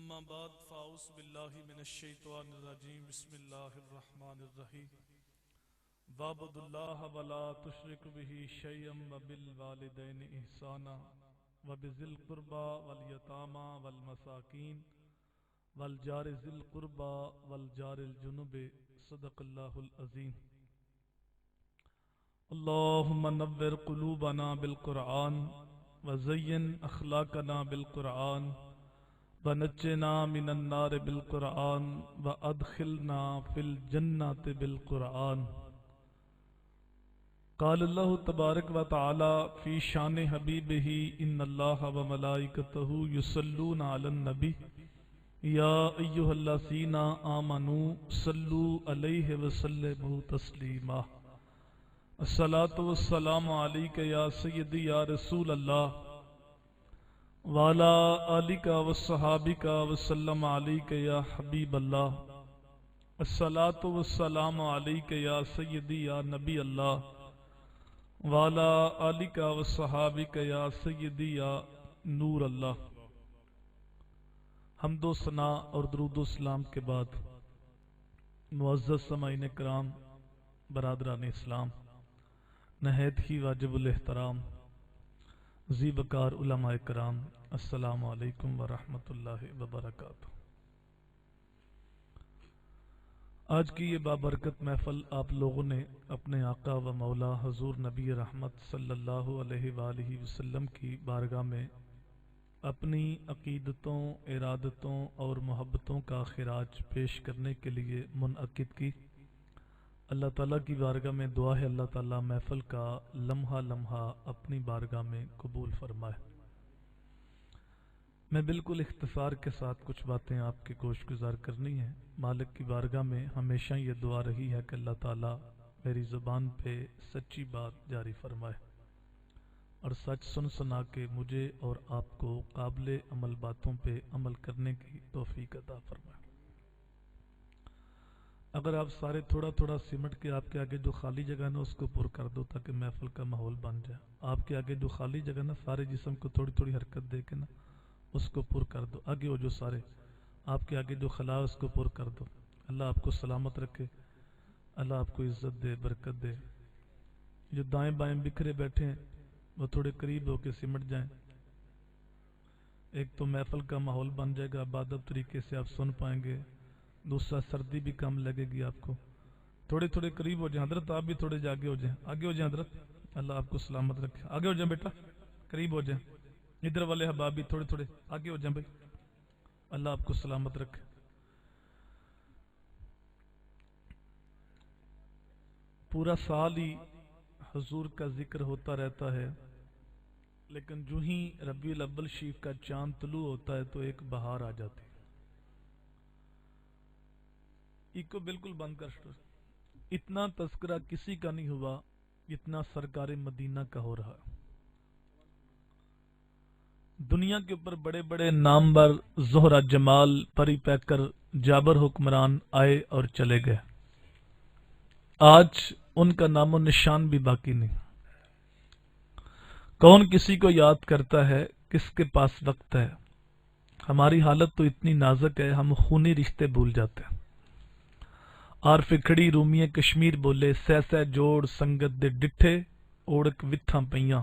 اما بعد فاعوذ باللہ من الشیطان الرجیم بسم اللہ الرحمن الرحیم وَاعْبُدُوا اللَّهَ وَلَا تُشْرِكُوا بِهِ شَيْئًا وَبِالْوَالِدَيْنِ إِحْسَانًا وَبِذِي الْقُرْبَى وَالْيَتَامَى وَالْمَسَاكِينِ وَالْجَارِ ذِي الْقُرْبَى وَالْجَارِ الْجُنُبِ صدق اللہ العظیم۔ اللہم نوّر قلوبنا بالقرآن وزین اخلاقنا بالقرآن ونجنا من النار بالقرآن وادخلنا فی الجنات بالقرآن۔ قال اللہ تبارک و تعالی فی شان حبیبہ ان اللہ وملائکتہ یصلون علی النبی یا ایہا الذین آمنوا صلوا علیہ وسلموا تسلیما۔ الصلاۃ والسلام علیک یا سیدی یا رسول اللہ وعلا آلک وصحابک وسلم علیک یا حبیب اللہ۔ الصلاۃ والسلام علیک یا سیدی یا نبی اللہ وعلا آلک وصحابک یا سیدی یا نور اللہ۔ حمد و ثناء اور درود و سلام کے بعد معزز سامعین کرام، برادران اسلام، نہایت ہی واجب الاحترام ذی وقار علماء کرام، السلام علیکم ورحمۃ اللہ وبرکاتہ۔ آج کی یہ بابرکت محفل آپ لوگوں نے اپنے آقا و مولا حضور نبی رحمت صلی اللہ علیہ وآلہ وسلم کی بارگاہ میں اپنی عقیدتوں، ارادتوں اور محبتوں کا خراج پیش کرنے کے لیے منعقد کی۔ اللہ تعالیٰ کی بارگاہ میں دعا ہے اللہ تعالیٰ محفل کا لمحہ لمحہ اپنی بارگاہ میں قبول فرمائے۔ میں بالکل اختصار کے ساتھ کچھ باتیں آپ کے گوش گزار کرنی ہیں۔ مالک کی بارگاہ میں ہمیشہ یہ دعا رہی ہے کہ اللہ تعالیٰ میری زبان پہ سچی بات جاری فرمائے اور سچ سن سنا کے مجھے اور آپ کو قابل عمل باتوں پہ عمل کرنے کی توفیق عطا فرمائے۔ اگر آپ سارے تھوڑا تھوڑا سمٹ کے آپ کے آگے جو خالی جگہ نا اس کو پر کر دو تاکہ محفل کا ماحول بن جائے۔ آپ کے آگے جو خالی جگہ نا سارے جسم کو تھوڑی تھوڑی حرکت دے کے نا اس کو پر کر دو۔ آگے وہ جو سارے آپ کے آگے جو خلا اس کو پر کر دو۔ اللہ آپ کو سلامت رکھے، اللہ آپ کو عزت دے، برکت دے۔ جو دائیں بائیں بکھرے بیٹھے ہیں وہ تھوڑے قریب ہو کے سمٹ جائیں۔ ایک تو محفل کا ماحول بن جائے گا، باادب طریقے سے آپ سن پائیں گے، دوسرا سردی بھی کم لگے گی آپ کو۔ تھوڑے تھوڑے قریب ہو جائیں حضرت، آپ بھی تھوڑے آگے ہو جائیں، آگے ہو جائیں حضرت، اللہ آپ کو سلامت رکھے۔ آگے ہو جائیں بیٹا، قریب ہو جائیں۔ ادھر والے احباب بھی تھوڑے تھوڑے آگے ہو جائیں بھائی، اللہ آپ کو سلامت رکھے۔ پورا سال ہی حضور کا ذکر ہوتا رہتا ہے، لیکن جو ہی ربیع الاول شریف کا چاند طلوع ہوتا ہے تو ایک بہار آ جاتی ہے۔ کو بالکل بند کر شو۔ اتنا تذکرہ کسی کا نہیں ہوا جتنا سرکار مدینہ کا ہو رہا ہے۔ دنیا کے اوپر بڑے بڑے نامور زہرہ جمال پری پیکر جابر حکمران آئے اور چلے گئے، آج ان کا نام و نشان بھی باقی نہیں۔ کون کسی کو یاد کرتا ہے، کس کے پاس وقت ہے؟ ہماری حالت تو اتنی نازک ہے، ہم خونی رشتے بھول جاتے ہیں۔ عارف کھڑی رومیے کشمیر بولے، سہ سہ جوڑ سنگت دے ڈٹھے اوڑک وتھاں پئیاں،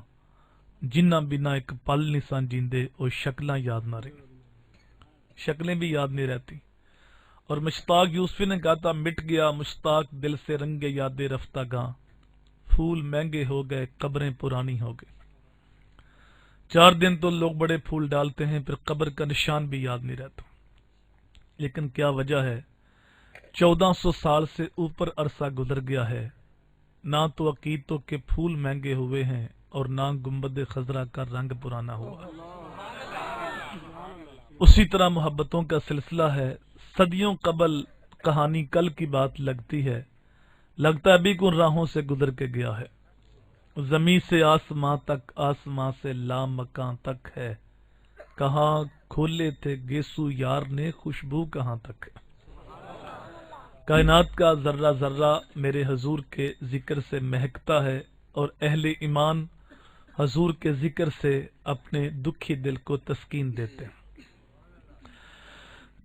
جنہ بنا ایک پل نسان جیندے او شکلاں یاد نہ رہی۔ شکلیں بھی یاد نہیں رہتی۔ اور مشتاق یوسفی نے کہا تھا، مٹ گیا مشتاق دل سے رنگ یاد رفتہ گاں، پھول مہنگے ہو گئے قبریں پرانی ہو گئی۔ 4 دن تو لوگ بڑے پھول ڈالتے ہیں، پھر قبر کا نشان بھی یاد نہیں رہتا۔ لیکن کیا وجہ ہے؟ 1400 سال سے اوپر عرصہ گزر گیا ہے، نہ تو عقیدتوں کے پھول مہنگے ہوئے ہیں اور نہ گنبد خضرا کا رنگ پرانا ہوا۔ اسی طرح محبتوں کا سلسلہ ہے، صدیوں قبل کہانی کل کی بات لگتی ہے، لگتا ہے ابھی کن راہوں سے گزر کے گیا ہے۔ زمین سے آسماں تک، آسماں سے لامکاں تک ہے، کہاں کھولے تھے گیسو یار نے، خوشبو کہاں تک ہے۔ کائنات کا ذرہ ذرہ میرے حضور کے ذکر سے مہکتا ہے، اور اہل ایمان حضور کے ذکر سے اپنے دکھی دل کو تسکین دیتے ہیں۔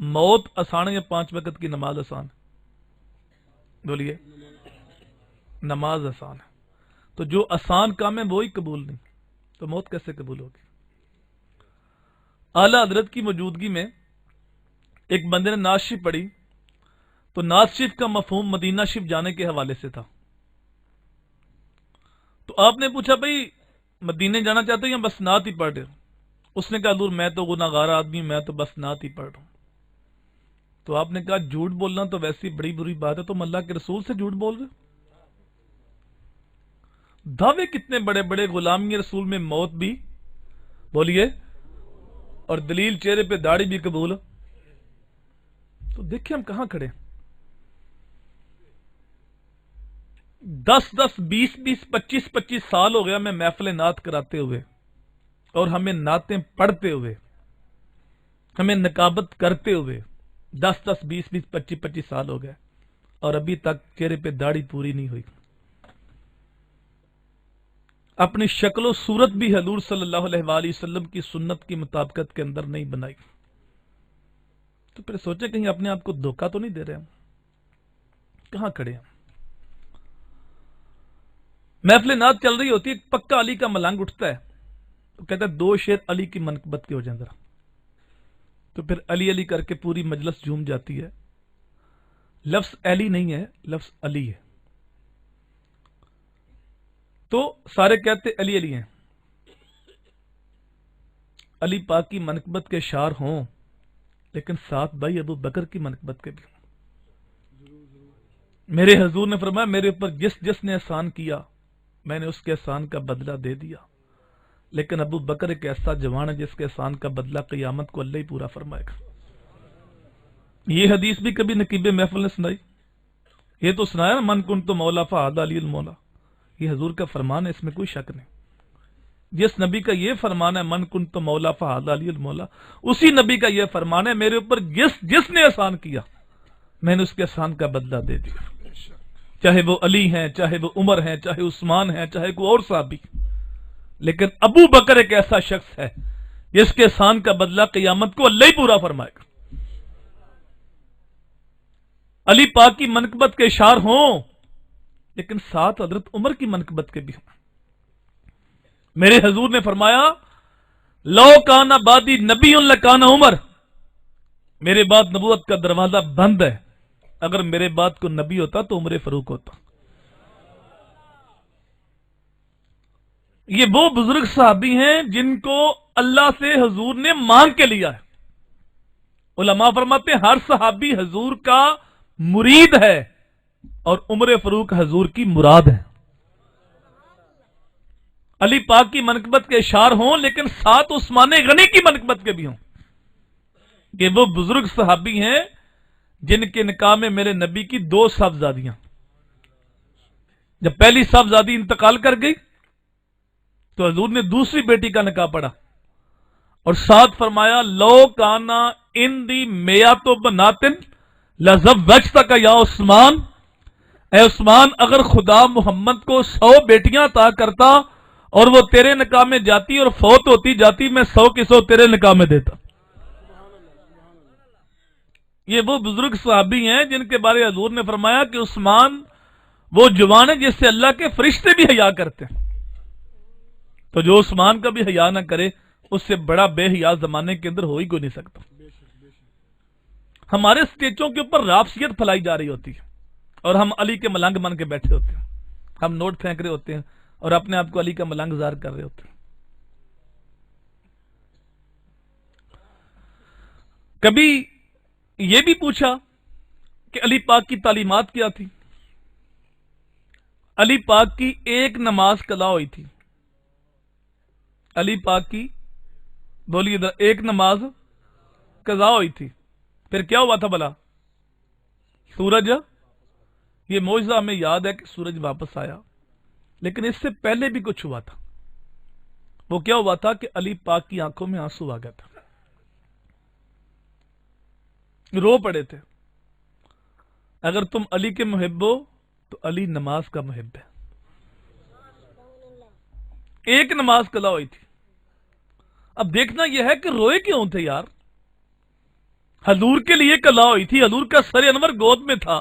موت آسان ہے یا 5 وقت کی نماز آسان ہے؟ بولیے، نماز آسان ہے، تو جو آسان کام ہے وہی قبول نہیں، تو موت کیسے قبول ہوگی؟ اعلی حضرت کی موجودگی میں ایک بندے نے نعت شریف پڑھی، تو نعت شریف کا مفہوم مدینہ شریف جانے کے حوالے سے تھا۔ تو آپ نے پوچھا بھائی مدینے جانا چاہتے ہو یا بس نعت ہی پڑھ رہے ہو؟ اس نے کہا حضور میں تو گناہ گار آدمی، میں تو بس نعت ہی پڑھ رہا ہوں۔ تو آپ نے کہا جھوٹ بولنا تو ویسی بڑی بری بات ہے، تم اللہ کے رسول سے جھوٹ بول رہے ہو؟ دعوے کتنے بڑے بڑے، غلامی رسول میں موت بھی، بولیے، اور دلیل چہرے پہ داڑھی بھی قبول۔ تو دیکھیں ہم کہاں کھڑے ہیں۔ 10 20 25 سال ہو گیا میں محفل نعت کراتے ہوئے، اور ہمیں نعتیں پڑھتے ہوئے، ہمیں نقابت کرتے ہوئے 10 20 25 سال ہو گئے، اور ابھی تک چہرے پہ داڑھی پوری نہیں ہوئی۔ اپنی شکل و صورت بھی حضور صلی اللہ علیہ وآلہ وسلم کی سنت کی مطابقت کے اندر نہیں بنائی، تو پھر سوچیں کہیں اپنے آپ کو دھوکہ تو نہیں دے رہے ہم؟ کہاں کھڑے ہیں؟ محفل نعت چل رہی ہوتی ہے، ایک پکا علی کا ملنگ اٹھتا ہے، تو کہتا ہے 2 شعر علی کی منقبت کے ہو جائیں ذرا، تو پھر علی علی کر کے پوری مجلس جھوم جاتی ہے۔ لفظ علی نہیں ہے، لفظ علی ہے، تو سارے کہتے علی علی ہیں۔ علی پاک کی منقبت کے شعر ہوں، لیکن ساتھ بھائی ابو بکر کی منقبت کے بھی ہوں۔ میرے حضور نے فرمایا میرے اوپر جس جس نے احسان کیا میں نے اس کے احسان کا بدلہ دے دیا، لیکن ابو بکر ایک ایسا جوان ہے جس کے احسان کا بدلہ قیامت کو اللہ ہی پورا فرمائے گا۔ یہ حدیث بھی کبھی نقیب محفل نے سنائی؟ یہ تو سنایا نا، من کن تو مولا فہد علی المولا، یہ حضور کا فرمان ہے، اس میں کوئی شک نہیں۔ جس نبی کا یہ فرمان ہے من کن تو مولا فہد علی المولا، اسی نبی کا یہ فرمان ہے میرے اوپر جس جس نے احسان کیا میں نے اس کے احسان کا بدلہ دے دیا، چاہے وہ علی ہیں، چاہے وہ عمر ہیں، چاہے عثمان ہیں، چاہے کوئی اور صحابی۔ لیکن ابو بکر ایک ایسا شخص ہے جس کے احسان کا بدلہ قیامت کو اللہ ہی پورا فرمائے گا۔ علی پاک کی منقبت کے اشعار ہوں، لیکن ساتھ حضرت عمر کی منقبت کے بھی ہوں۔ میرے حضور نے فرمایا لو کانا بادی نبی لکانا عمر، میرے بعد نبوت کا دروازہ بند ہے، اگر میرے بعد کو نبی ہوتا تو عمر فاروق ہوتا۔ یہ وہ بزرگ صحابی ہیں جن کو اللہ سے حضور نے مانگ کے لیا ہے۔ علماء فرماتے ہیں ہر صحابی حضور کا مرید ہے، اور عمر فاروق حضور کی مراد ہے۔ علی پاک کی منقبت کے اشعار ہوں، لیکن ساتھ عثمان غنی کی منقبت کے بھی ہوں۔ یہ وہ بزرگ صحابی ہیں جن کے نکاح میں میرے نبی کی 2 صاحبزادیاں، جب پہلی صاحبزادی انتقال کر گئی تو حضور نے دوسری بیٹی کا نکاح پڑھا، اور ساتھ فرمایا لو کانا ان دی میا تو بناتن لزوجتک یا عثمان، اے عثمان اگر خدا محمد کو 100 بیٹیاں عطا کرتا اور وہ تیرے نکاح میں جاتی اور فوت ہوتی جاتی، میں 100 کی 100 تیرے نکاح میں دیتا۔ یہ وہ بزرگ صحابی ہیں جن کے بارے حضور نے فرمایا کہ عثمان وہ جوان ہے جس سے اللہ کے فرشتے بھی حیا کرتے ہیں، تو جو عثمان کا بھی حیا نہ کرے اس سے بڑا بے حیا زمانے کے اندر ہو ہی کوئی نہیں سکتا۔ ہمارے سٹیجوں کے اوپر رافضیت پھیلائی جا رہی ہوتی ہے، اور ہم علی کے ملنگ بن کے بیٹھے ہوتے ہیں، ہم نوٹ پھینک رہے ہوتے ہیں اور اپنے آپ کو علی کا ملنگ ظاہر کر رہے ہوتے ہیں۔ کبھی یہ بھی پوچھا کہ علی پاک کی تعلیمات کیا تھی؟ علی پاک کی ایک نماز قضا ہوئی تھی، علی پاک کی بولیے ایک نماز قضا ہوئی تھی، پھر کیا ہوا تھا بلا؟ سورج، یہ معجزہ ہمیں یاد ہے کہ سورج واپس آیا، لیکن اس سے پہلے بھی کچھ ہوا تھا۔ وہ کیا ہوا تھا کہ علی پاک کی آنکھوں میں آنسو آ گیا تھا، رو پڑے تھے۔ اگر تم علی کے محب ہو تو علی نماز کا محب ہے۔ ایک نماز قضا ہوئی تھی۔ اب دیکھنا یہ ہے کہ روئے کیوں تھے یار؟ حضور کے لیے کلا ہوئی تھی، حضور کا سر انور گود میں تھا،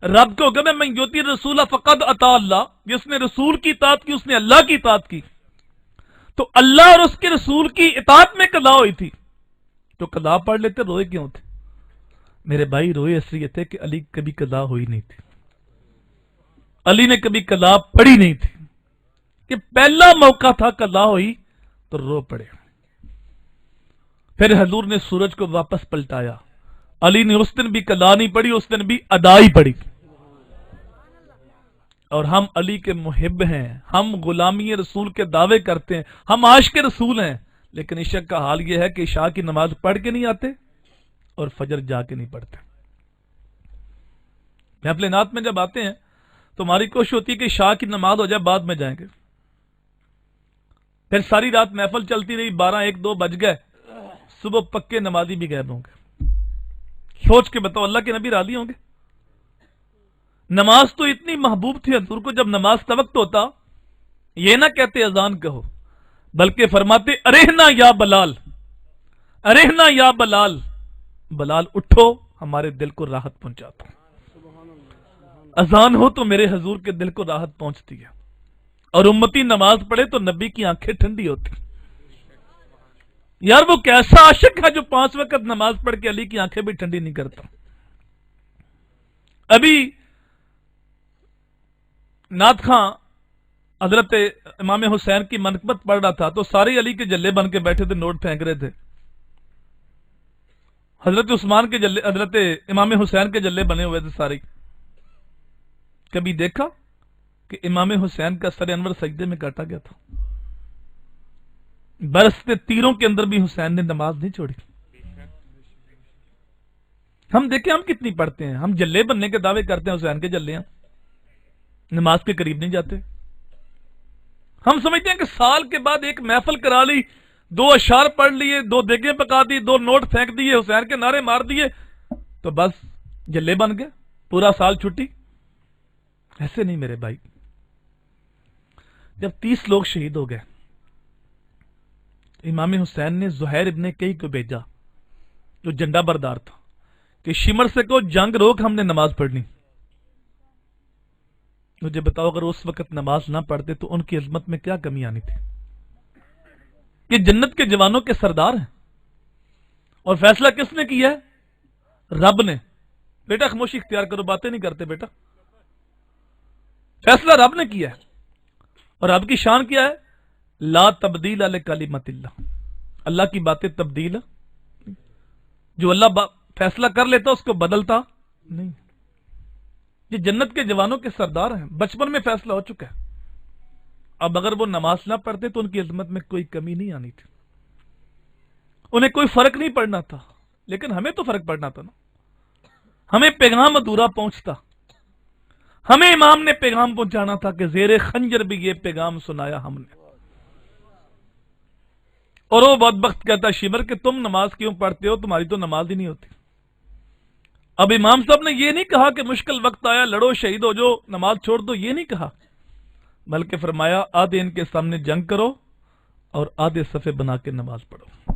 رب کو کہ میں یوتی رسول فقد اطاع اللہ، جس نے رسول کی اطاعت کی اس نے اللہ کی اطاعت کی، تو اللہ اور اس کے رسول کی اطاعت میں کلا ہوئی تھی، تو کلا پڑھ لیتے، روئے کیوں تھے؟ میرے بھائی روئے اس لیے تھے کہ علی کبھی کلا ہوئی نہیں تھی، علی نے کبھی کلا پڑھی نہیں تھی، کہ پہلا موقع تھا کلا ہوئی تو رو پڑے۔ پھر حضور نے سورج کو واپس پلٹایا، علی نے اس دن بھی کلا نہیں پڑھی، اس دن بھی ادا ہی پڑھی۔ اور ہم علی کے محب ہیں، ہم غلامی رسول کے دعوے کرتے ہیں، ہم عاشق رسول ہیں، لیکن عشاء کا حال یہ ہے کہ عشاء کی نماز پڑھ کے نہیں آتے اور فجر جا کے نہیں پڑھتے۔ محفل نعت میں جب آتے ہیں تو ہماری کوشش ہوتی ہے کہ عشاء کی نماز ہو جائے، بعد میں جائیں گے، پھر ساری رات محفل چلتی رہی، 12 1 2 بج گئے، صبح پکے نمازی بھی غائب ہوں گے۔ سوچ کے بتاؤ اللہ کے نبی راضی ہوں گے؟ نماز تو اتنی محبوب تھی حضور کو، جب نماز کا وقت ہوتا یہ نہ کہتے اذان کہو، بلکہ فرماتے ارہنا یا بلال، ارہنا یا بلال، بلال اٹھو ہمارے دل کو راحت پہنچاتا۔ اذان ہو تو میرے حضور کے دل کو راحت پہنچتی ہے، اور امتی نماز پڑھے تو نبی کی آنکھیں ٹھنڈی ہوتی۔ یار وہ کیسا عاشق ہے جو 5 وقت نماز پڑھ کے علی کی آنکھیں بھی ٹھنڈی نہیں کرتا۔ ابھی نعت خاں حضرت امام حسین کی منقبت پڑھ رہا تھا تو سارے علی کے جلے بن کے بیٹھے تھے، نوٹ پھینک رہے تھے۔ حضرت عثمان کے جلے، حضرت امام حسین کے جلے بنے ہوئے تھے سارے۔ کبھی دیکھا کہ امام حسین کا سر انور سجدے میں کاٹا گیا تھا؟ برستے تیروں کے اندر بھی حسین نے نماز نہیں چھوڑی۔ ہم دیکھیں ہم کتنی پڑھتے ہیں، ہم جلے بننے کے دعوے کرتے ہیں، حسین کے جلے ہیں، نماز کے قریب نہیں جاتے۔ ہم سمجھتے ہیں کہ سال کے بعد ایک محفل کرا لی، 2 اشعار پڑھ لیے، 2 دیگیں پکا دی، 2 نوٹ پھینک دیے، حسین کے نعرے مار دیے تو بس جلے بن گئے، پورا سال چھٹی۔ ایسے نہیں میرے بھائی۔ جب 30 لوگ شہید ہو گئے، امام حسین نے زہیر ابن کئی کو بھیجا جو جھنڈا بردار تھا کہ شمر سے کو جنگ روک، ہم نے نماز پڑھنی۔ مجھے بتاؤ اگر اس وقت نماز نہ پڑھتے تو ان کی عظمت میں کیا کمی آنی تھی؟ یہ جنت کے جوانوں کے سردار ہیں، اور فیصلہ کس نے کیا ہے؟ رب نے۔ بیٹا خاموشی اختیار کرو، باتیں نہیں کرتے بیٹا، فیصلہ رب نے کیا ہے۔ اور رب کی شان کیا ہے؟ لا تبدیل لکلمت اللہ، اللہ کی باتیں تبدیل، جو اللہ فیصلہ کر لیتا اس کو بدلتا نہیں۔ یہ جنت کے جوانوں کے سردار ہیں، بچپن میں فیصلہ ہو چکا ہے۔ اب اگر وہ نماز نہ پڑھتے تو ان کی عظمت میں کوئی کمی نہیں آنی تھی، انہیں کوئی فرق نہیں پڑنا تھا، لیکن ہمیں تو فرق پڑنا تھا نا۔ ہمیں پیغام ادھورا پہنچتا، ہمیں امام نے پیغام پہنچانا تھا کہ زیر خنجر بھی یہ پیغام سنایا ہم نے۔ اور وہ بدبخت کہتا شمر کہ تم نماز کیوں پڑھتے ہو، تمہاری تو نماز ہی نہیں ہوتی۔ اب امام صاحب نے یہ نہیں کہا کہ مشکل وقت آیا لڑو شہید ہو جو نماز چھوڑ دو، یہ نہیں کہا، بلکہ فرمایا آدھے ان کے سامنے جنگ کرو اور آدھے صفے بنا کے نماز پڑھو۔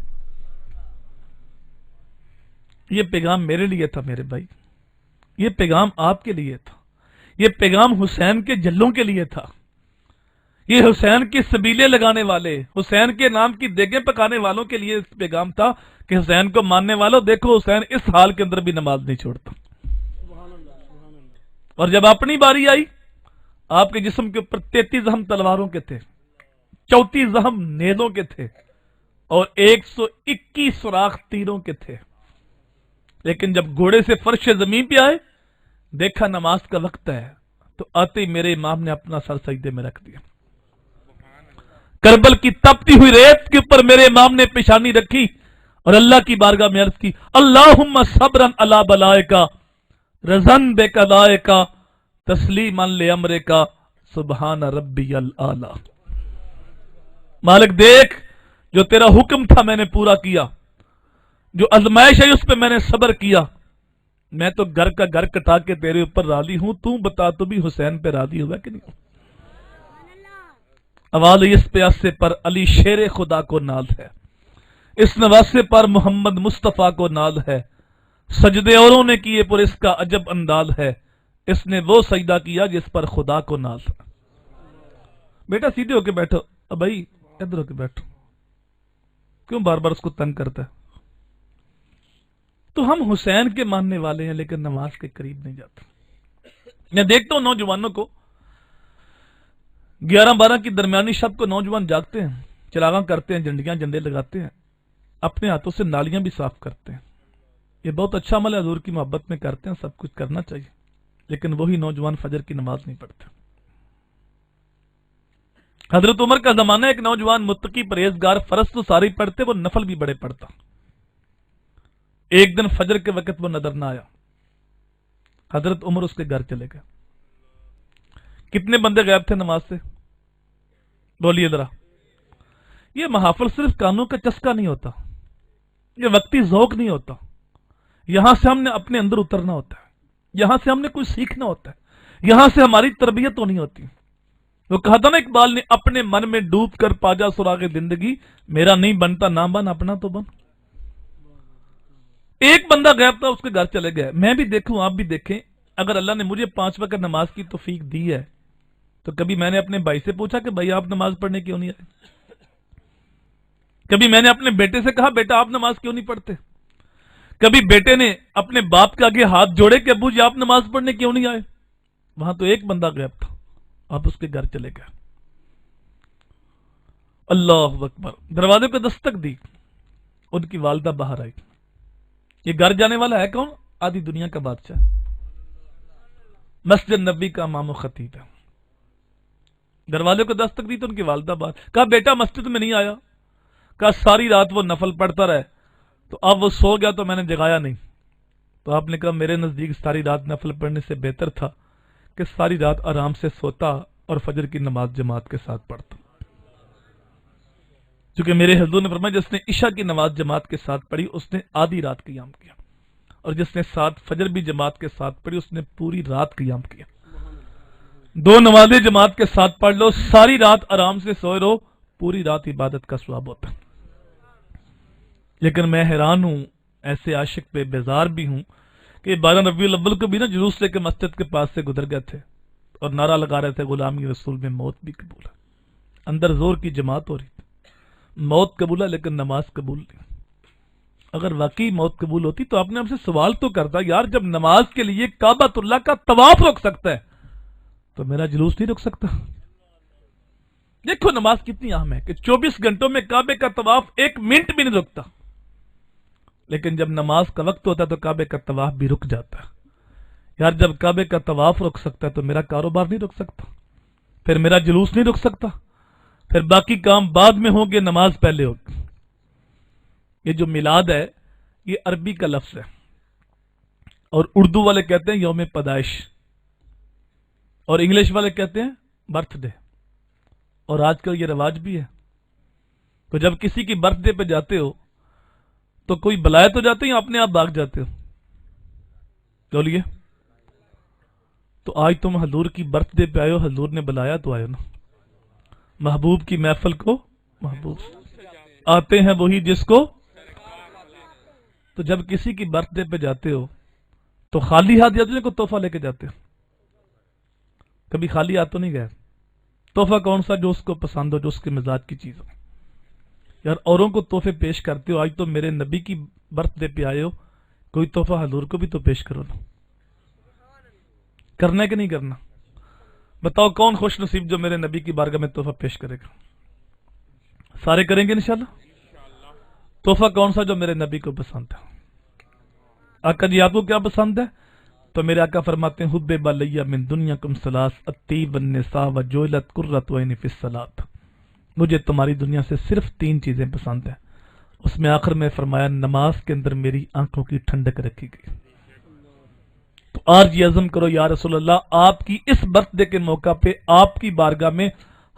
یہ پیغام میرے لیے تھا میرے بھائی، یہ پیغام آپ کے لیے تھا، یہ پیغام حسین کے جلوں کے لیے تھا، یہ حسین کی سبیلے لگانے والے، حسین کے نام کی دیگیں پکانے والوں کے لیے اس پیغام تھا کہ حسین کو ماننے والوں دیکھو حسین اس حال کے اندر بھی نماز نہیں چھوڑتا۔ اور جب اپنی باری آئی، آپ کے جسم کے اوپر 33 زخم تلواروں کے تھے، 34 زخم نیزوں کے تھے، اور 121 سوراخ تیروں کے تھے، لیکن جب گھوڑے سے فرش زمین پہ آئے، دیکھا نماز کا وقت ہے، تو آتے ہی میرے امام نے اپنا سر سجدے میں رکھ دیا۔ کربل کی تپتی ہوئی ریت کے اوپر میرے امام نے پیشانی رکھی اور اللہ کی بارگاہ میں عرض کی اللہم صبرن علی بلائکا رضن بقضائکا تسلیما لامرکا سبحان ربی الاعلی۔ مالک دیکھ، جو تیرا حکم تھا میں نے پورا کیا، جو ازمائش ہے اس پہ میں نے صبر کیا، میں تو گھر کا گھر کٹا کے تیرے اوپر راضی ہوں، تو بتا تو بھی حسین پہ راضی ہوا کہ نہیں؟ آواز اس پیاسے پر علی شیر خدا کو ناز ہے، اس نواسے پر محمد مصطفیٰ کو ناز ہے، سجدے اوروں نے کیے پر اس کا عجب انداز ہے، اس نے وہ سجدہ کیا جس پر خدا کو ناز ہے۔ بیٹا سیدھے ہو کے بیٹھو، اب بھائی ادھر ہو کے بیٹھو، کیوں بار بار اس کو تنگ کرتا ہے؟ تو ہم حسین کے ماننے والے ہیں لیکن نماز کے قریب نہیں جاتے۔ میں دیکھتا ہوں نوجوانوں کو 11-12 کی درمیانی شب کو نوجوان جاگتے ہیں، چراغاں کرتے ہیں، جھنڈے لگاتے ہیں، اپنے ہاتھوں سے نالیاں بھی صاف کرتے ہیں۔ یہ بہت اچھا عمل ہے، حضور کی محبت میں کرتے ہیں، سب کچھ کرنا چاہیے، لیکن وہی نوجوان فجر کی نماز نہیں پڑھتے۔ حضرت عمر کا زمانہ، ایک نوجوان متقی پرہیزگار فرض تو ساری پڑھتے، وہ نفل بھی بڑے پڑھتا۔ ایک دن فجر کے وقت وہ نظر نہ آیا، حضرت عمر اس کے گھر چلے گئے۔ کتنے بندے غائب تھے نماز سے؟ بولیے ذرا۔ یہ محافل صرف کانوں کا چسکا نہیں ہوتا، یہ وقتی ذوق نہیں ہوتا، یہاں سے ہم نے اپنے اندر اترنا ہوتا ہے، یہاں سے ہم نے کچھ سیکھنا ہوتا ہے، یہاں سے ہماری تربیت ہونی ہوتی ہے۔ وہ کہا تھا نا اقبال نے، اپنے من میں ڈوب کر پاجا سراغ زندگی، میرا نہیں بنتا نہ بن، اپنا تو بن۔ ایک بندہ غائب تھا، اس کے گھر چلے گئے۔ میں بھی دیکھوں، آپ بھی دیکھیں، اگر اللہ نے مجھے 5 وقت نماز کی توفیق دی ہے تو کبھی میں نے اپنے بھائی سے پوچھا کہ بھائی آپ نماز پڑھنے کیوں نہیں آئے؟ کبھی میں نے اپنے بیٹے سے کہا بیٹا آپ نماز کیوں نہیں پڑھتے؟ کبھی بیٹے نے اپنے باپ کے آگے ہاتھ جوڑے کہ ابو جی آپ نماز پڑھنے کیوں نہیں آئے؟ وہاں تو ایک بندہ غائب تھا، آپ اس کے گھر چلے گئے۔ اللہ اکبر۔ دروازے کو دستک دی، ان کی والدہ باہر آئی۔ یہ گھر جانے والا ہے کون؟ آدھی دنیا کا بادشاہ، مسجد نبی کا امام و خطیب ہے۔ دروازے کو دستک دی تو ان کی والدہ باہر۔ کہا بیٹا مسجد میں نہیں آیا؟ کہا ساری رات وہ نفل پڑھتا رہے، تو اب وہ سو گیا تو میں نے جگایا نہیں۔ تو آپ نے کہا میرے نزدیک ساری رات نفل پڑھنے سے بہتر تھا کہ ساری رات آرام سے سوتا اور فجر کی نماز جماعت کے ساتھ پڑھتا، کیونکہ میرے حضور نے فرمایا جس نے عشاء کی نماز جماعت کے ساتھ پڑھی اس نے آدھی رات قیام کیا، اور جس نے ساتھ فجر بھی جماعت کے ساتھ پڑھی اس نے پوری رات قیام کیا۔ 2 نمازیں جماعت کے ساتھ پڑھ لو، ساری رات آرام سے سوئے رہو، پوری رات عبادت کا ثواب ہوتا ہے۔ لیکن میں حیران ہوں، ایسے عاشق پہ بیزار بھی ہوں کہ 12 ربیع الاول کو بھی نا جلوس لے کے مسجد کے پاس سے گزر گئے تھے اور نعرہ لگا رہے تھے غلامی رسول میں موت بھی قبول ہے۔ اندر زور کی جماعت ہو رہی تھی، موت قبول ہے لیکن نماز قبول نہیں۔ اگر واقعی موت قبول ہوتی تو آپ نے ہم سے سوال تو کرتا، یار جب نماز کے لیے کعبۃ اللہ کا طواف روک سکتا ہے تو میرا جلوس نہیں روک سکتا؟ دیکھو نماز کتنی اہم ہے کہ 24 گھنٹوں میں کعبے کا طواف 1 منٹ بھی نہیں رکتا، لیکن جب نماز کا وقت ہوتا ہے تو کعبے کا طواف بھی رک جاتا ہے۔ یار جب کعبے کا طواف رک سکتا ہے تو میرا کاروبار نہیں رک سکتا، پھر میرا جلوس نہیں رک سکتا، پھر باقی کام بعد میں ہوں گے، نماز پہلے ہوگی۔ یہ جو میلاد ہے یہ عربی کا لفظ ہے، اور اردو والے کہتے ہیں یوم پیدائش، اور انگلش والے کہتے ہیں برتھ ڈے، اور آج کل یہ رواج بھی ہے۔ تو جب کسی کی برتھ ڈے پہ جاتے ہو تو کوئی بلائے تو جاتے ہیں یا اپنے آپ بھاگ جاتے ہو؟ بولیے۔ تو آج تم حضور کی برتھ ڈے پہ آئے ہو، حضور نے بلایا تو آئے نا۔ محبوب کی محفل کو محبوب آتے ہیں وہی جس کو۔ تو جب کسی کی برتھ ڈے پہ جاتے ہو تو خالی ہاتھ جاتے ہو، کوئی تحفہ لے کے جاتے ہو؟ کبھی خالی ہاتھ تو نہیں گئے؟ تحفہ کون سا؟ جو اس کو پسند ہو، جو اس کے مزاج کی چیز ہو۔ یار اوروں کو تحفے پیش کرتے ہو، آج تو میرے نبی کی برتھ ڈے پہ آئے ہو، کوئی تحفہ حضور کو بھی تو پیش کرو نا۔ کرنا ہے کہ نہیں کرنا؟ بتاؤ کون خوش نصیب جو میرے نبی کی بارگاہ میں تحفہ پیش کرے گا؟ سارے کریں گے انشاءاللہ۔ تحفہ کون سا جو میرے نبی کو پسند ہے؟ آقا جی آپ کو کیا پسند ہے؟ تو میرے آقا فرماتے ہیں حب بلیہ من دنیاکم ثلاث الطیب والنساء وجعلت قرۃ عینی فی الصلاۃ، مجھے تمہاری دنیا سے صرف 3 چیزیں پسند ہیں، اس میں آخر میں فرمایا نماز کے اندر میری آنکھوں کی ٹھنڈک رکھی گئی۔ تو آج یہ عزم کرو یا رسول اللہ، آپ کی اس برتھ ڈے کے موقع پہ آپ کی بارگاہ میں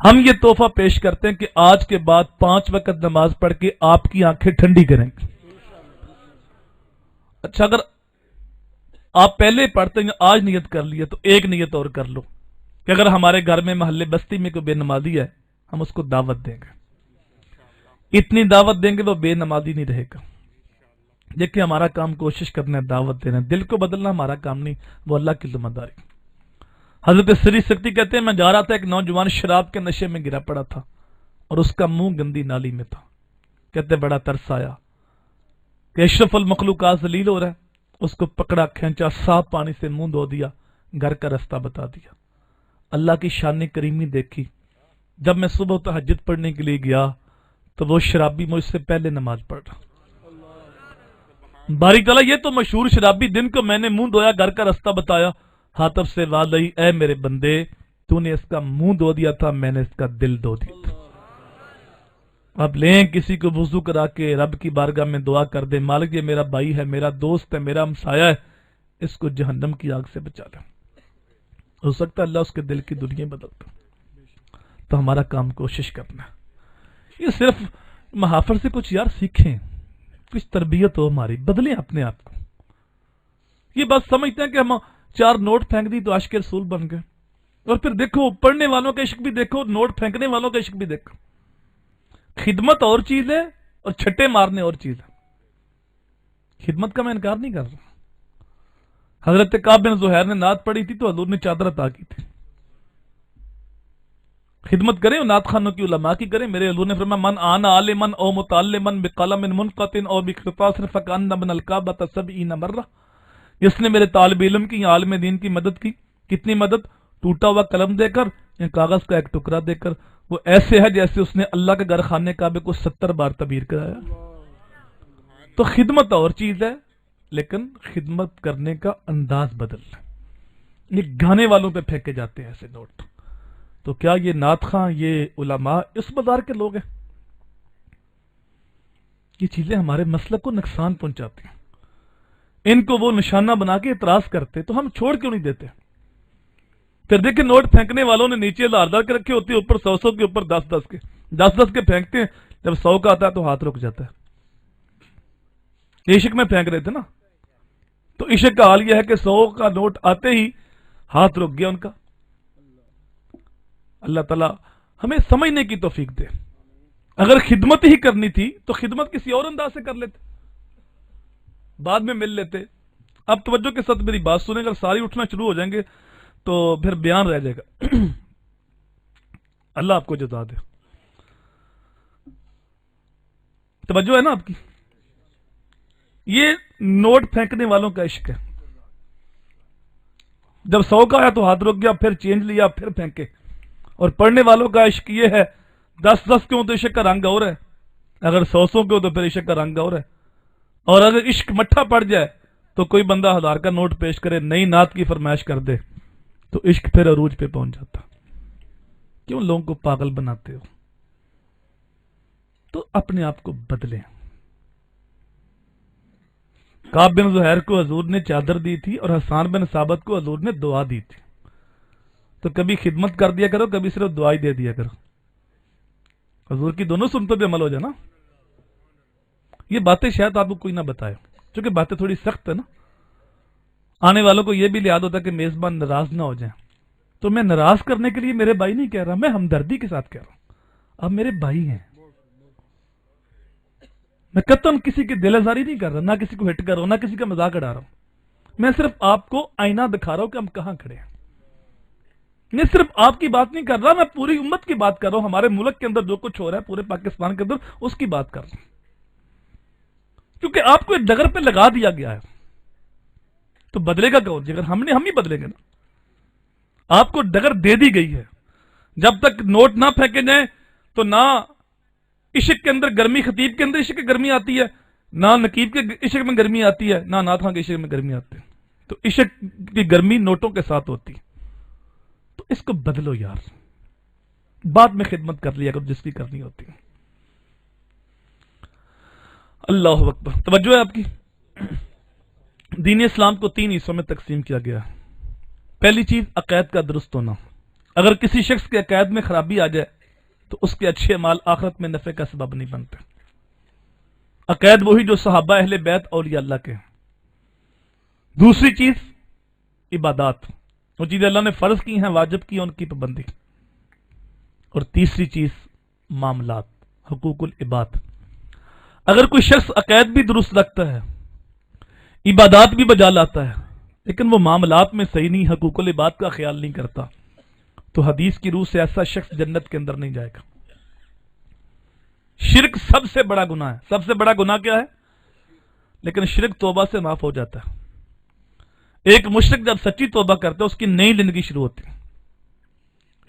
ہم یہ تحفہ پیش کرتے ہیں کہ آج کے بعد 5 وقت نماز پڑھ کے آپ کی آنکھیں ٹھنڈی کریں گے۔ اچھا اگر آپ پہلے پڑھتے ہیں، آج نیت کر لیے تو ایک نیت اور کر لو کہ اگر ہمارے گھر میں محلے بستی میں کوئی بے نمازی ہے ہم اس کو دعوت دیں گے۔ اتنی دعوت دیں گے وہ بے نمازی نہیں رہے گا. دیکھیں ہمارا کام کوشش کرنا ہے، دعوت دینا ہے، دل کو بدلنا ہمارا کام نہیں، وہ اللہ کی ذمہ داری. حضرت سری سکتی کہتے ہیں میں جا رہا تھا، ایک نوجوان شراب کے نشے میں گرا پڑا تھا اور اس کا منہ گندی نالی میں تھا. کہتے بڑا ترس آیا کہ اشرف المخلوقات ذلیل ہو رہا ہے. اس کو پکڑا، کھینچا، صاف پانی سے منہ دھو دیا، گھر کا رستہ بتا دیا. اللہ کی شان کریمی دیکھی. جب میں صبح تہجد پڑھنے کے لیے گیا تو وہ شرابی مجھ سے پہلے نماز پڑھ رہا. باری تعالیٰ یہ تو مشہور شرابی، دن کو میں نے منہ دھویا، گھر کا رستہ بتایا، ہاتھ سے آواز آئی اے میرے بندے تو نے اس کا منہ دھو دیا تھا، میں نے اس کا دل دھو دیا تھا. اب لیں کسی کو وضو کرا کے رب کی بارگاہ میں دعا کر دے، مالک یہ میرا بھائی ہے، میرا دوست ہے، میرا ہمسایہ ہے، اس کو جہنم کی آگ سے بچا لے. ہو سکتا ہے اللہ اس کے دل کی دنیا بدلتا. تو ہمارا کام کوشش کرنا ہے. یہ صرف محافر سے کچھ یار سیکھیں، کچھ تربیت ہو ہماری، بدلیں اپنے آپ کو. یہ بات سمجھتے ہیں کہ ہم 4 نوٹ پھینک دی تو عاشق رسول بن گئے. اور پھر دیکھو پڑھنے والوں کا عشق بھی دیکھو، نوٹ پھینکنے والوں کا عشق بھی دیکھو. خدمت اور چیز ہے اور چھٹے مارنے اور چیز ہے. خدمت کا میں انکار نہیں کر رہا. حضرت کعب بن زہیر نے نعت پڑھی تھی تو حضور نے چادر عطا کی تھی. خدمت کریں اور نعت خانوں کی علماء کی کریں. میرے حضور نے فرمایا من آن عالمن او متعلمن بقلم منقط او بقرطاس فکأن من الکعبۃ 70 مرہ. جس نے میرے طالب علم کی یا عالم دین کی مدد کی، کتنی مدد؟ ٹوٹا ہوا قلم دے کر یا کاغذ کا ایک ٹکڑا دے کر. وہ ایسے ہے جیسے اس نے اللہ کے گھر خانے کعبے کو 70 بار تعمیر کرایا. تو خدمت اور چیز ہے، لیکن خدمت کرنے کا انداز بدلنا. یہ گانے والوں پہ پھینکے جاتے ہیں ایسے نوٹ. تو کیا یہ نعت خواں، یہ علماء اس بازار کے لوگ ہیں؟ یہ چیزیں ہمارے مسلک کو نقصان پہنچاتی ہیں. ان کو وہ نشانہ بنا کے اعتراض کرتے تو ہم چھوڑ کیوں نہیں دیتے؟ پھر دیکھیں نوٹ پھینکنے والوں نے نیچے 1000 کے رکھے ہوتے ہیں، اوپر 100 کے، اوپر 10 کے، 10 کے پھینکتے ہیں. جب 100 کا آتا ہے تو ہاتھ رک جاتا ہے. عشق میں پھینک رہے تھے نا، تو عشق کا حال یہ ہے کہ 100 کا نوٹ آتے ہی ہاتھ رک گیا ان کا. اللہ تعالیٰ ہمیں سمجھنے کی توفیق دے. اگر خدمت ہی کرنی تھی تو خدمت کسی اور انداز سے کر لیتے، بعد میں مل لیتے. اب توجہ کے ساتھ میری بات سنیں، اگر ساری اٹھنا شروع ہو جائیں گے تو پھر بیان رہ جائے گا. اللہ آپ کو جزا دے. توجہ ہے نا آپ کی؟ یہ نوٹ پھینکنے والوں کا عشق ہے. جب 100 کا آیا تو ہاتھ رک گیا، پھر چینج لیا، پھر پھینکے. اور پڑھنے والوں کا عشق یہ ہے 10 کے ہو تو عشق کا رنگ اور ہے، اگر 100 کے ہو تو پھر عشق کا رنگ اور ہے. اور اگر عشق مٹھا پڑ جائے تو کوئی بندہ 1000 کا نوٹ پیش کرے، نئی نعت کی فرمائش کر دے تو عشق پھر عروج پہ پہنچ جاتا. کیوں لوگوں کو پاگل بناتے ہو؟ تو اپنے آپ کو بدلیں. کعب بن زہیر کو حضور نے چادر دی تھی اور حسان بن ثابت کو حضور نے دعا دی تھی. تو کبھی خدمت کر دیا کرو، کبھی صرف دعا ہی دے دیا کرو. حضور کی دونوں سنتوں پہ عمل ہو جائے نا. یہ باتیں شاید آپ کو کوئی نہ بتائے، چونکہ باتیں تھوڑی سخت ہے نا. آنے والوں کو یہ بھی یاد ہوتا ہے کہ میزبان ناراض نہ ہو جائیں. تو میں ناراض کرنے کے لیے میرے بھائی نہیں کہہ رہا، میں ہمدردی کے ساتھ کہہ رہا ہوں. آپ میرے بھائی ہیں، میں قطعاً کسی کی دل آزاری نہیں کر رہا، نہ کسی کو ہٹ کر رہا ہوں، نہ کسی کا مذاق اڑا رہا ہوں. میں صرف آپ کو آئینہ دکھا رہا ہوں کہ ہم کہاں کھڑے ہیں. میں صرف آپ کی بات نہیں کر رہا، میں پوری امت کی بات کر رہا ہوں. ہمارے ملک کے اندر جو کچھ ہو رہا ہے، پورے پاکستان کے اندر، اس کی بات کر رہا ہوں. کیونکہ آپ کو ایک ڈگر پہ لگا دیا گیا ہے. تو بدلے گا کون؟ اگر ہم ہی بدلیں گے نا. آپ کو ڈگر دے دی گئی ہے. جب تک نوٹ نہ پھینکے جائیں تو نہ عشق کے اندر گرمی، خطیب کے اندر عشق کی گرمی آتی ہے، نہ نقیب کے عشق میں گرمی آتی ہے، نہ نعت خواں کے عشق میں گرمی آتی ہے. تو عشق کی گرمی نوٹوں کے ساتھ ہوتی ہے. تو اس کو بدلو یار. بعد میں خدمت کر لیا کرو جس کی کرنی ہوتی ہے. اللہ اکبر. توجہ ہے آپ کی؟ دین اسلام کو 3 حصوں میں تقسیم کیا گیا. پہلی چیز عقائد کا درست ہونا. اگر کسی شخص کے عقائد میں خرابی آ جائے تو اس کے اچھے اعمال آخرت میں نفع کا سبب نہیں بنتے. عقائد وہی جو صحابہ اہل بیت اولیاء اللہ کے. دوسری چیز عبادات، وہ چیزیں اللہ نے فرض کی ہیں، واجب کی ہیں، ان کی پابندی. اور تیسری چیز معاملات، حقوق العباد. اگر کوئی شخص عقائد بھی درست رکھتا ہے، عبادات بھی بجا لاتا ہے، لیکن وہ معاملات میں صحیح نہیں، حقوق العباد کا خیال نہیں کرتا، تو حدیث کی روح سے ایسا شخص جنت کے اندر نہیں جائے گا. شرک سب سے بڑا گناہ ہے. سب سے بڑا گناہ کیا ہے؟ لیکن شرک توبہ سے معاف ہو جاتا ہے. ایک مشرک جب سچی توبہ کرتا ہے اس کی نئی زندگی شروع ہوتی ہے.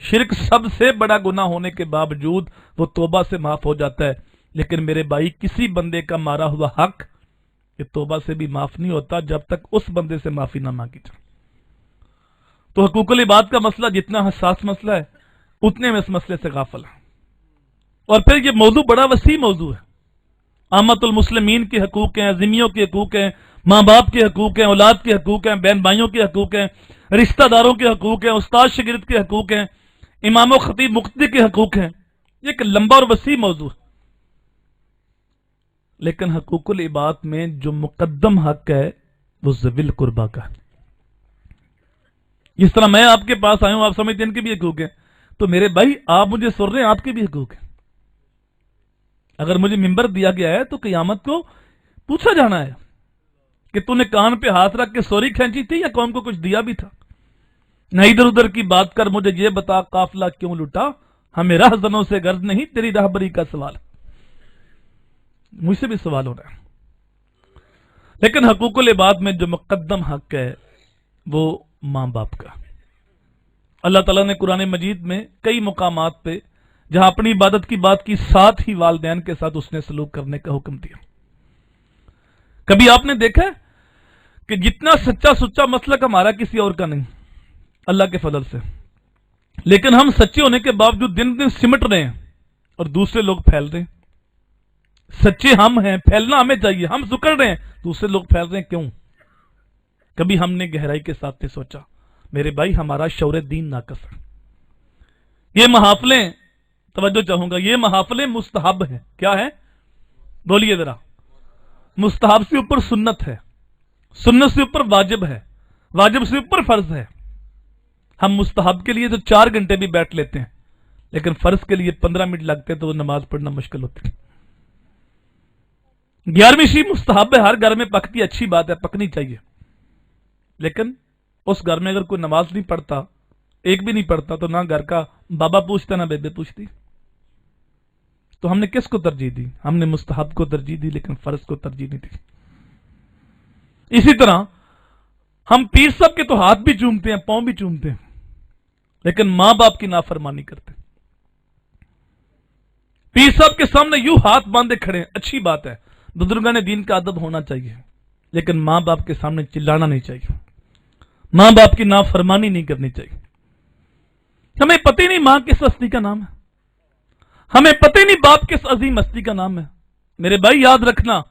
شرک سب سے بڑا گناہ ہونے کے باوجود وہ توبہ سے معاف ہو جاتا ہے. لیکن میرے بھائی، کسی بندے کا مارا ہوا حق یہ توبہ سے بھی معاف نہیں ہوتا جب تک اس بندے سے معافی نہ مانگی جائے. تو حقوق العباد کا مسئلہ جتنا حساس مسئلہ ہے، اتنے میں اس مسئلے سے غافل ہے. اور پھر یہ موضوع بڑا وسیع موضوع ہے. عامت المسلمین کے حقوق ہیں، ذمیوں کے حقوق ہیں، ماں باپ کے حقوق ہیں، اولاد کے حقوق ہیں، بہن بھائیوں کے حقوق ہیں، رشتہ داروں کے حقوق ہیں، استاد شاگرد کے حقوق ہیں، امام و خطیب مقتدی کے حقوق ہیں. یہ ایک لمبا اور وسیع موضوع ہے. لیکن حقوق العباد میں جو مقدم حق ہے وہ ذوی القربیٰ کا ہے. جس طرح میں آپ کے پاس آیا ہوں، آپ سمجھتے ہیں ان کے بھی حقوق ہیں، تو میرے بھائی آپ مجھے سن رہے ہیں، آپ کے بھی حقوق ہیں. اگر مجھے ممبر دیا گیا ہے تو قیامت کو پوچھا جانا ہے کہ تو نے کان پہ ہاتھ رکھ کے سوری کھینچی تھی یا قوم کو کچھ دیا بھی تھا. نہ ادھر ادھر کی بات کر، مجھے یہ بتا قافلہ کیوں لٹا، ہمیں رہزنوں سے غرض نہیں، تیری راہبری کا سوال. مجھ سے بھی سوال ہو رہا ہے. لیکن حقوق العباد میں جو مقدم حق ہے وہ ماں باپ کا. اللہ تعالیٰ نے قرآن مجید میں کئی مقامات پہ جہاں اپنی عبادت کی بات کی، ساتھ ہی والدین کے ساتھ اس نے سلوک کرنے کا حکم دیا. کبھی آپ نے دیکھا کہ جتنا سچا سچا مسلک ہمارا کسی اور کا نہیں، اللہ کے فضل سے، لیکن ہم سچے ہونے کے باوجود دن دن سمٹ رہے ہیں اور دوسرے لوگ پھیل رہے ہیں. سچے ہم ہیں، پھیلنا ہمیں چاہیے، ہم سکڑ رہے ہیں، دوسرے لوگ پھیل رہے ہیں. کیوں؟ کبھی ہم نے گہرائی کے ساتھ نہیں سوچا. میرے بھائی، ہمارا شعور دین ناقص ہے. یہ محافلیں، توجہ چاہوں گا، یہ محافلیں مستحب ہیں. کیا ہے؟ بولیے ذرا. مستحب سے اوپر سنت ہے، سنت سے اوپر واجب ہے، واجب سے اوپر فرض ہے. ہم مستحب کے لیے تو 4 گھنٹے بھی بیٹھ لیتے ہیں، لیکن فرض کے لیے 15 منٹ لگتے تو وہ نماز پڑھنا مشکل ہوتی ہے. 11ویں شی مستحب ہے، ہر گھر میں پکتی، اچھی بات ہے، پکنی چاہیے. لیکن اس گھر میں اگر کوئی نماز نہیں پڑھتا، ایک بھی نہیں پڑھتا، تو نہ گھر کا بابا پوچھتا نہ بیبے پوچھتی. تو ہم نے کس کو ترجیح دی؟ ہم نے مستحب کو ترجیح دی، لیکن فرض کو ترجیح نہیں دی. اسی طرح ہم پیر صاحب کے تو ہاتھ بھی چومتے ہیں، پاؤں بھی چومتے ہیں، لیکن ماں باپ کی نافرمانی کرتے ہیں. پیر صاحب کے سامنے یوں ہاتھ باندھے کھڑے ہیں، اچھی بات ہے، بزرگان دین کا ادب ہونا چاہیے، لیکن ماں باپ کے سامنے چلانا نہیں چاہیے، ماں باپ کی نافرمانی نہیں کرنی چاہیے. ہمیں پتہ ہی نہیں ماں کس ہستی کا نام ہے، ہمیں پتہ ہی نہیں باپ کس عظیم ہستی کا نام ہے. میرے بھائی یاد رکھنا،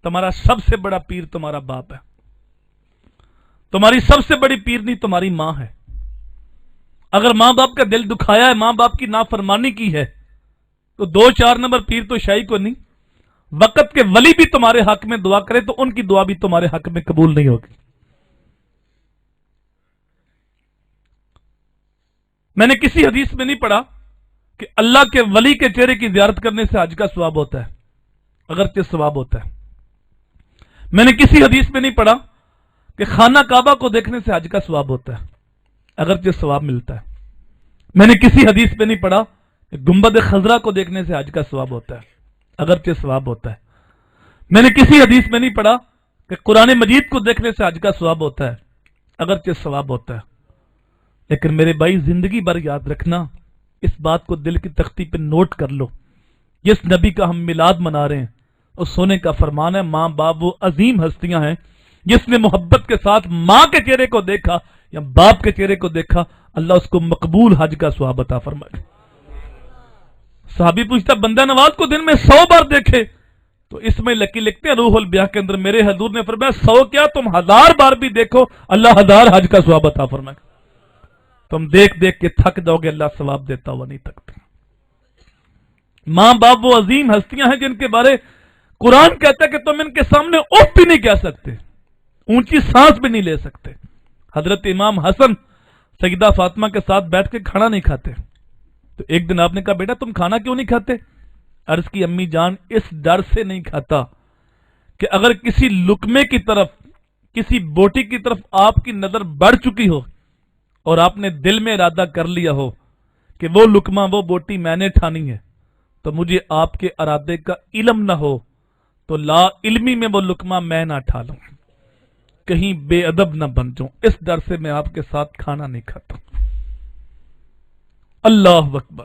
تمہارا سب سے بڑا پیر تمہارا باپ ہے. تمہاری سب سے بڑی پیرنی تمہاری ماں ہے. اگر ماں باپ کا دل دکھایا ہے، ماں باپ کی نافرمانی کی ہے، تو 2-4 نمبر پیر تو شاہی کو نہیں. وقت کے ولی بھی تمہارے حق میں دعا کرے تو ان کی دعا بھی تمہارے حق میں قبول نہیں ہوگی. میں نے کسی حدیث میں نہیں پڑھا کہ اللہ کے ولی کے چہرے کی زیارت کرنے سے حج کا ثواب ہوتا ہے، اگرچہ ثواب ہوتا ہے. میں نے کسی حدیث میں نہیں پڑھا کہ خانہ کعبہ کو دیکھنے سے حج کا ثواب ہوتا ہے، اگرچہ ثواب ملتا ہے. میں نے کسی حدیث میں نہیں پڑھا کہ گنبد خضرا کو دیکھنے سے حج کا ثواب ہوتا ہے، اگرچہ ثواب ہوتا ہے. میں نے کسی حدیث میں نہیں پڑھا کہ قرآن مجید کو دیکھنے سے حج کا ثواب ہوتا ہے، اگرچہ ثواب ہوتا ہے. لیکن میرے بھائی، زندگی بھر یاد رکھنا، اس بات کو دل کی تختی پہ نوٹ کر لو، جس نبی کا ہم میلاد منا رہے ہیں اس سونے کا فرمان ہے، ماں باپ وہ عظیم ہستیاں ہیں جس نے محبت کے ساتھ ماں کے چہرے کو دیکھا یا باپ کے چہرے کو دیکھا، اللہ اس کو مقبول حج کا ثواب عطا فرمائے. صحابی پوچھتا، بندہ نواز کو دن میں 100 بار دیکھے تو اس میں لکی لکھتے ہیں روح البیاں کے اندر، میرے حضور نے فرمایا 100 کیا، تم 1000 بار بھی دیکھو، اللہ 1000 حج کا ثواب عطا فرمائے. تم دیکھ دیکھ کے تھک جاؤ گے، اللہ ثواب دیتا ہوا نہیں تھکتا. ماں باپ وہ عظیم ہستیاں ہیں جن کے بارے قرآن کہتا ہے کہ تم ان کے سامنے اف بھی نہیں کہہ سکتے، اونچی سانس بھی نہیں لے سکتے. حضرت امام حسن سیدہ فاطمہ کے ساتھ بیٹھ کے کھانا نہیں کھاتے، تو ایک دن آپ نے کہا، بیٹا تم کھانا کیوں نہیں کھاتے؟ عرض کی امی جان اس ڈر سے نہیں کھاتا کہ اگر کسی لقمے کی طرف، کسی بوٹی کی طرف آپ کی نظر بڑھ چکی ہو اور آپ نے دل میں ارادہ کر لیا ہو کہ وہ لقمہ، وہ بوٹی میں نے ٹھانی ہے، تو مجھے آپ کے ارادے کا علم نہ ہو تو لا علمی میں وہ لقمہ میں نہ ٹھا لوں، کہیں بے ادب نہ بن جاؤں، اس ڈر سے میں آپ کے ساتھ کھانا نہیں کھاتا۔ اللہ اکبر۔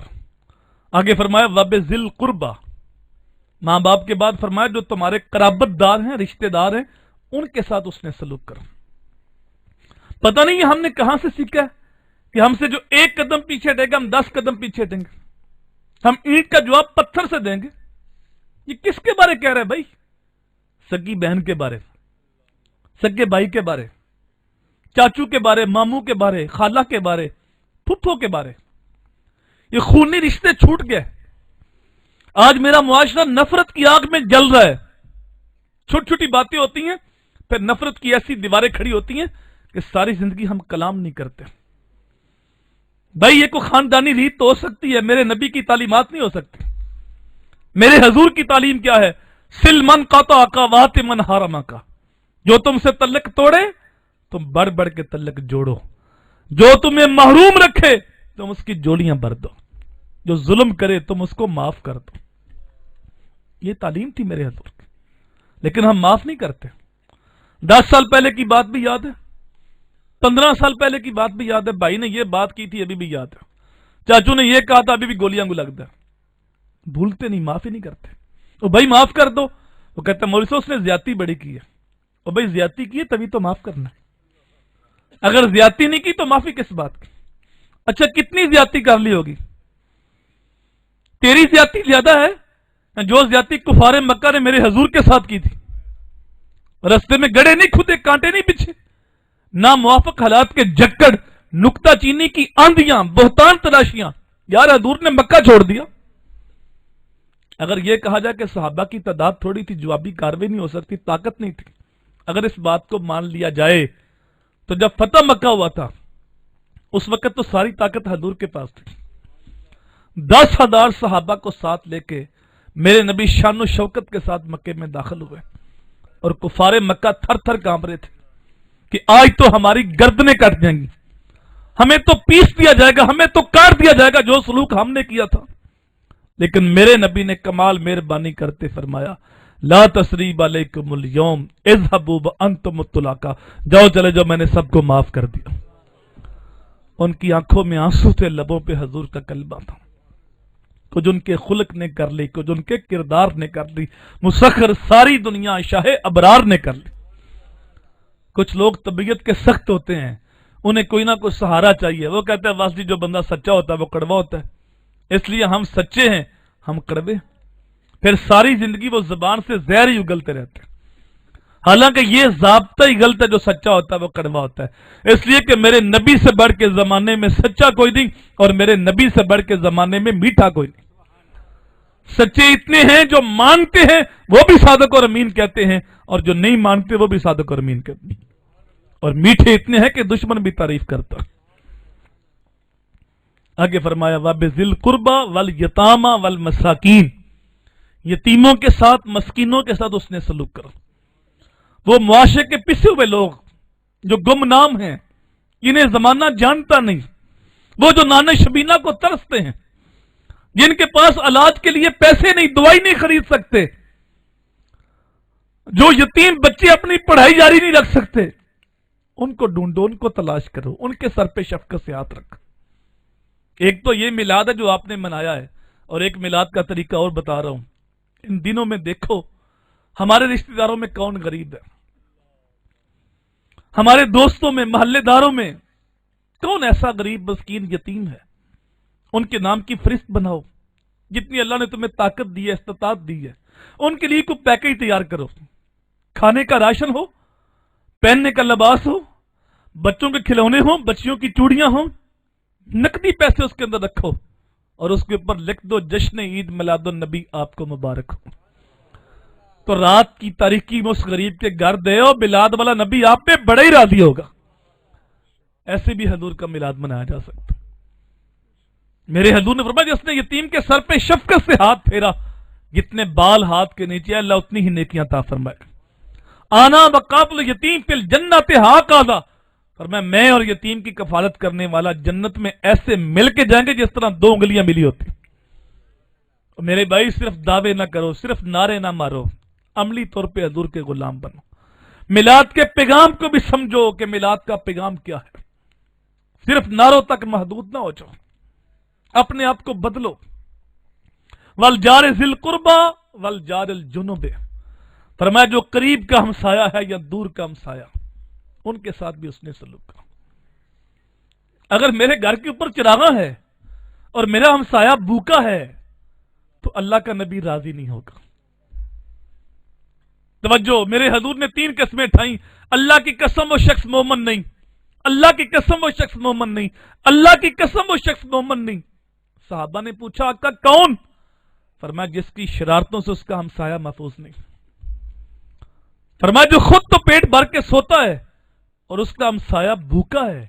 آگے فرمایا وَبِذِی الْقُرْبَى، ماں باپ کے بعد فرمایا جو تمہارے قرابت دار ہیں، رشتہ دار ہیں، ان کے ساتھ اس نے سلوک کرو۔ پتہ نہیں یہ ہم نے کہاں سے سیکھا ہے کہ ہم سے جو ایک قدم پیچھے دے گا ہم 10 قدم پیچھے دیں گے، ہم اینٹ کا جواب پتھر سے دیں گے۔ یہ کس کے بارے کہہ رہے ہیں بھائی؟ سگی بہن کے بارے، سگے بھائی کے بارے، چاچو کے بارے، ماموں کے بارے، خالہ کے بارے، پھپھو کے بارے۔ یہ خونی رشتے چھوٹ گئے۔ آج میرا معاشرہ نفرت کی آگ میں جل رہا ہے۔ چھوٹی چھوٹی باتیں ہوتی ہیں، پھر نفرت کی ایسی دیواریں کھڑی ہوتی ہیں کہ ساری زندگی ہم کلام نہیں کرتے۔ بھائی یہ کوئی خاندانی ریت تو ہو سکتی ہے، میرے نبی کی تعلیمات نہیں ہو سکتی۔ میرے حضور کی تعلیم کیا ہے؟ سل من قطع کا وات من حرم کا، جو تم سے تعلق توڑے تم بڑھ بڑھ کے تعلق جوڑو، جو تمہیں محروم رکھے تم اس کی جوڑیاں بھر دو، جو ظلم کرے تم اس کو معاف کر دو۔ یہ تعلیم تھی میرے حضور کی، لیکن ہم معاف نہیں کرتے۔ 10 سال پہلے کی بات بھی یاد ہے، 15 سال پہلے کی بات بھی یاد ہے، بھائی نے یہ بات کی تھی ابھی بھی یاد ہے، چاچو نے یہ کہا تھا ابھی بھی گولیاں کو لگتا ہے۔ بھولتے نہیں، معافی نہیں کرتے۔ وہ بھائی معاف کر دو، وہ کہتا ہے مولوی صاحب اس نے زیادتی بڑی کی ہے۔ وہ بھائی زیادتی کی ہے تبھی تو معاف کرنا ہے، اگر زیادتی نہیں کی تو معافی کس بات کی؟ اچھا کتنی زیادتی کر لی ہوگی؟ تیری زیادتی زیادہ ہے جو زیادتی کفار مکہ نے میرے حضور کے ساتھ کی تھی۔ رستے میں گڑے نہیں کھدے، کانٹے نہیں بچھے، نہ موافق حالات کے جکڑ، نکتہ چینی کی آندیاں، بہتان تلاشیاں۔ یار حضور نے مکہ چھوڑ دیا۔ اگر یہ کہا جائے کہ صحابہ کی تعداد تھوڑی تھی، جوابی کاروائی نہیں ہو سکتی، طاقت نہیں تھی، اگر اس بات کو مان لیا جائے تو جب فتح مکہ ہوا تھا اس وقت تو ساری طاقت حضور کے پاس تھی۔ 10,000 صحابہ کو ساتھ لے کے میرے نبی شان و شوکت کے ساتھ مکے میں داخل ہوئے، اور کفار مکہ تھر تھر کانپ رہے تھے کہ آج تو ہماری گردنیں کٹ جائیں گی، ہمیں تو پیس دیا جائے گا، ہمیں تو کاٹ دیا جائے گا جو سلوک ہم نے کیا تھا۔ لیکن میرے نبی نے کمال مہربانی کرتے فرمایا لا تثریب علیکم اليوم اذهبوا وانتم الطلقاء، جاؤ چلے جاؤ، میں نے سب کو معاف کر دیا۔ ان کی آنکھوں میں آنسو تھے، لبوں پہ حضور کا کلمہ تھا۔ کچھ ان کے خلق نے کر لی، کچھ ان کے کردار نے کر لی، مسخر ساری دنیا شاہ ابرار نے کر لی۔ کچھ لوگ طبیعت کے سخت ہوتے ہیں، انہیں کوئی نہ کوئی سہارا چاہیے، وہ کہتے ہیں واسطی جو بندہ سچا ہوتا ہے وہ کڑوا ہوتا ہے، اس لیے ہم سچے ہیں ہم کڑوے، پھر ساری زندگی وہ زبان سے زہر ہی اگلتے رہتے ہیں۔ حالانکہ یہ ضابطہ ہی غلط ہے، جو سچا ہوتا ہے وہ کڑوا ہوتا ہے، اس لیے کہ میرے نبی سے بڑھ کے زمانے میں سچا کوئی نہیں، اور میرے نبی سے بڑھ کے زمانے میں میٹھا کوئی نہیں۔ سچے اتنے ہیں جو مانتے ہیں وہ بھی صادق اور امین کہتے ہیں، اور جو نہیں مانتے وہ بھی صادق اور امین کہتے ہیں، اور میٹھے اتنے ہیں کہ دشمن بھی تعریف کرتا ہے۔ آگے فرمایا وَبِذِی الْقُرْبَى وَالْیَتَامَى وَالْمَسَاکِین، یتیموں کے ساتھ، مسکینوں کے ساتھ اس نے سلوک کرو۔ وہ معاشرے کے پسے ہوئے لوگ جو گمنام ہیں، انہیں زمانہ جانتا نہیں، وہ جو نانے شبینہ کو ترستے ہیں، جن کے پاس علاج کے لیے پیسے نہیں، دوائی نہیں خرید سکتے، جو یتیم بچے اپنی پڑھائی جاری نہیں رکھ سکتے، ان کو ڈھونڈو، ان کو تلاش کرو، ان کے سر پہ شفقت سے ہاتھ رکھ۔ ایک تو یہ میلاد ہے جو آپ نے منایا ہے، اور ایک میلاد کا طریقہ اور بتا رہا ہوں۔ ان دنوں میں دیکھو ہمارے رشتہ داروں میں کون غریب ہے، ہمارے دوستوں میں، محلے داروں میں کون ایسا غریب مسکین یتیم ہے، ان کے نام کی فہرست بناؤ، جتنی اللہ نے تمہیں طاقت دی ہے، استطاعت دی ہے، ان کے لیے کوئی پیکج تیار کرو، کھانے کا راشن ہو، پہننے کا لباس ہو، بچوں کے کھلونے ہوں، بچیوں کی چوڑیاں ہوں، نقدی پیسے اس کے اندر رکھو، اور اس کے اوپر لکھ دو جشن عید میلاد النبی آپ کو مبارک ہو۔ تو رات کی تاریکی میں اس غریب کے گھر دے ہو، میلاد والا نبی آپ پہ بڑا ہی راضی ہوگا۔ ایسے بھی حضور کا میلاد منایا جا سکتا۔ میرے حضور نے فرمایا جس نے یتیم کے سر پہ شفقت سے ہاتھ پھیرا، جتنے بال ہاتھ کے نیچے اللہ اتنی ہی نیکیاں عطا فرمائے. آنا وقاتل یتیم فی الجنت ہاکذا، فرمایا میں اور یتیم کی کفالت کرنے والا جنت میں ایسے مل کے جائیں گے جس طرح دو انگلیاں ملی ہوتی. میرے بھائی صرف دعوے نہ کرو، صرف نعرے نہ مارو، عملی طور پہ حضور کے غلام بنو. میلاد کے پیغام کو بھی سمجھو کہ میلاد کا پیغام کیا ہے. صرف نعروں تک محدود نہ ہو جاؤ، اپنے آپ کو بدلو. والجار ذی القربى والجار الجنب، فرمایا جو قریب کا ہمسایہ ہے یا دور کا ہمسایہ، ان کے ساتھ بھی اس نے سلوک کرا. اگر میرے گھر کے اوپر چراغاں ہے اور میرا ہمسایہ بھوکا ہے تو اللہ کا نبی راضی نہیں ہوگا. توجہ، میرے حضور نے 3 قسمیں اٹھائیں. اللہ کی قسم وہ شخص مومن نہیں، اللہ کی قسم وہ شخص مومن نہیں، اللہ کی قسم وہ شخص مومن نہیں. صحابہ نے پوچھا آقا کون؟ فرمایا جس کی شرارتوں سے اس کا ہمسایہ محفوظ نہیں. فرمایا جو خود تو پیٹ بھر کے سوتا ہے اور اس کا ہمسایہ بھوکا ہے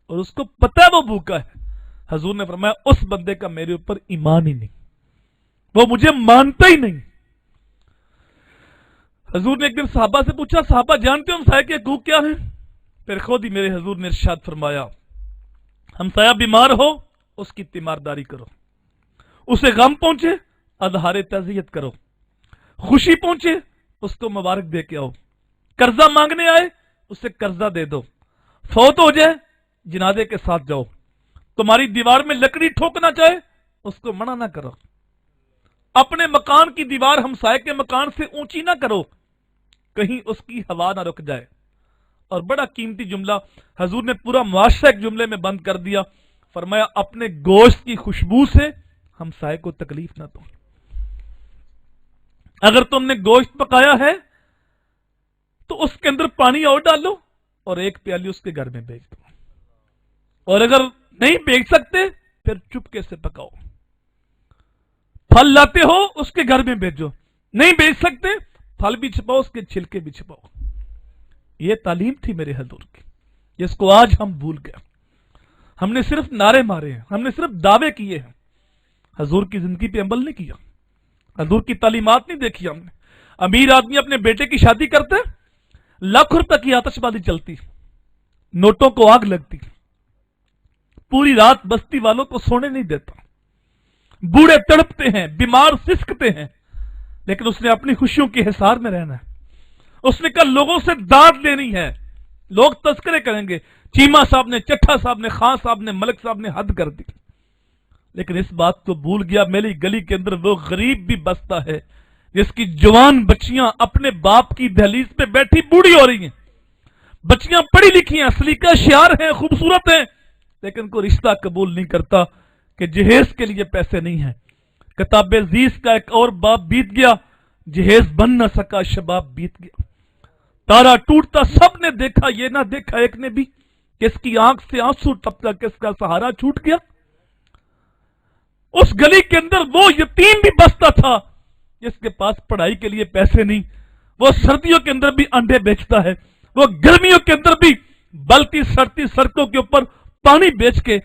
اور اس کو پتہ ہے وہ بھوکا ہے. حضور نے فرمایا اس بندے کا میرے اوپر ایمان ہی نہیں، وہ مجھے مانتا ہی نہیں. حضور نے ایک دن صحابہ سے پوچھا صحابہ جانتے ہو ہمسایہ کے حقوق کیا ہیں؟ پھر خود ہی میرے حضور نے ارشاد فرمایا ہمسایہ بیمار ہو اس کی تیمارداری کرو، اسے غم پہنچے اظہار تعزیت کرو، خوشی پہنچے اس کو مبارک دے کے آؤ، قرضہ مانگنے آئے اسے قرضہ دے دو، فوت ہو جائے جنازے کے ساتھ جاؤ، تمہاری دیوار میں لکڑی ٹھوکنا چاہے اس کو منع نہ کرو، اپنے مکان کی دیوار ہمسائے کے مکان سے اونچی نہ کرو کہیں اس کی ہوا نہ رک جائے. اور بڑا قیمتی جملہ حضور نے پورا معاشرہ ایک جملے میں بند کر دیا. فرمایا اپنے گوشت کی خوشبو سے ہمسائے کو تکلیف نہ دو. اگر تم نے گوشت پکایا ہے تو اس کے اندر پانی اور ڈالو اور ایک پیالی اس کے گھر میں بیچ دو، اور اگر نہیں بیچ سکتے پھر چپکے سے پکاؤ. پھل لاتے ہو اس کے گھر میں بیچو، نہیں بیچ سکتے پھل بھی چھپاؤ اس کے چھلکے بھی چھپاؤ. یہ تعلیم تھی میرے حضور کی جس کو آج ہم بھول گئے. ہم نے صرف نعرے مارے ہیں، ہم نے صرف دعوے کیے ہیں، حضور کی زندگی پہ عمل نہیں کیا، حضور کی تعلیمات نہیں دیکھی ہم نے. امیر آدمی اپنے بیٹے کی شادی کرتے لاکھ روپے کی آتش بازی چلتی، نوٹوں کو آگ لگتی، پوری رات بستی والوں کو سونے نہیں دیتا، بوڑھے تڑپتے ہیں، بیمار سسکتے ہیں، لیکن اس نے اپنی خوشیوں کے حصار میں رہنا ہے. اس نے کہا لوگوں سے داد لینی ہے، لوگ تذکرے کریں گے چیمہ صاحب نے، چٹھا صاحب نے، خان صاحب نے، ملک صاحب نے حد کر دی. لیکن اس بات کو بھول گیا میری گلی کے اندر وہ غریب بھی بستا ہے جس کی جوان بچیاں اپنے باپ کی دہلیز پہ بیٹھی بوڑھی ہو رہی ہیں. بچیاں پڑھی لکھی ہیں، سلیقہ شعار ہیں، خوبصورت ہیں، لیکن کوئی رشتہ قبول نہیں کرتا کہ جہیز کے لیے پیسے نہیں ہیں. کتاب عزیز کا ایک اور باپ بیت گیا، جہیز بن نہ سکا، شباب بیت گیا. تارا ٹوٹتا سب نے دیکھا، یہ نہ دیکھا ایک نے بھی کس کی آنکھ سے آنسو ٹپکا، کس کا سہارا چھوٹ گیا. اس گلی کے اندر وہ یتیم بھی بستا تھا جس کے پاس پڑھائی کے لیے پیسے نہیں، وہ سردیوں کے اندر بھی انڈے بیچتا ہے، وہ گرمیوں کے اندر بھی بلتی سڑتی سڑکوں کے اوپر پانی بیچ کے